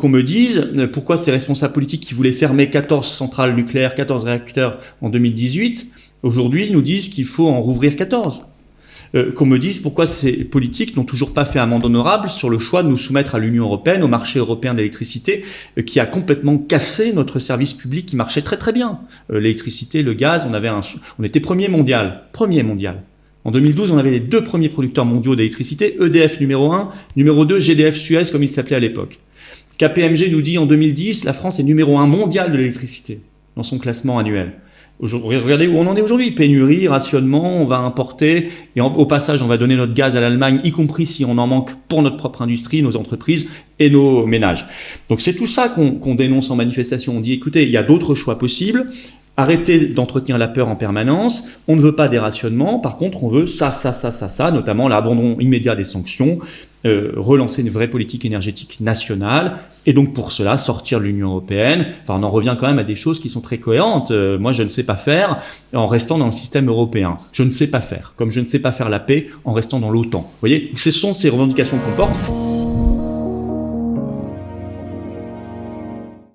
Qu'on me dise pourquoi ces responsables politiques qui voulaient fermer 14 centrales nucléaires, 14 réacteurs en 2018, aujourd'hui nous disent qu'il faut en rouvrir 14. Qu'on me dise pourquoi ces politiques n'ont toujours pas fait amende honorable sur le choix de nous soumettre à l'Union européenne, au marché européen de l'électricité, qui a complètement cassé notre service public qui marchait très très bien. L'électricité, le gaz, on était premier mondial. En 2012, on avait les 2 premiers producteurs mondiaux d'électricité, EDF numéro 1, numéro 2, GDF Suez comme il s'appelait à l'époque. KPMG nous dit en 2010, la France est numéro 1 mondial de l'électricité dans son classement annuel. Regardez où on en est aujourd'hui, pénurie, rationnement, on va importer et au passage on va donner notre gaz à l'Allemagne, y compris si on en manque pour notre propre industrie, nos entreprises et nos ménages. Donc c'est tout ça qu'on dénonce en manifestation. On dit écoutez, il y a d'autres choix possibles. Arrêtez d'entretenir la peur en permanence. On ne veut pas des rationnements. Par contre, on veut ça, notamment l'abandon immédiat des sanctions, relancer une vraie politique énergétique nationale, et donc pour cela, sortir de l'Union européenne. Enfin, on en revient quand même à des choses qui sont très cohérentes. Moi, je ne sais pas faire en restant dans le système européen. Je ne sais pas faire, comme je ne sais pas faire la paix en restant dans l'OTAN. Vous voyez, ce sont ces revendications qu'on porte.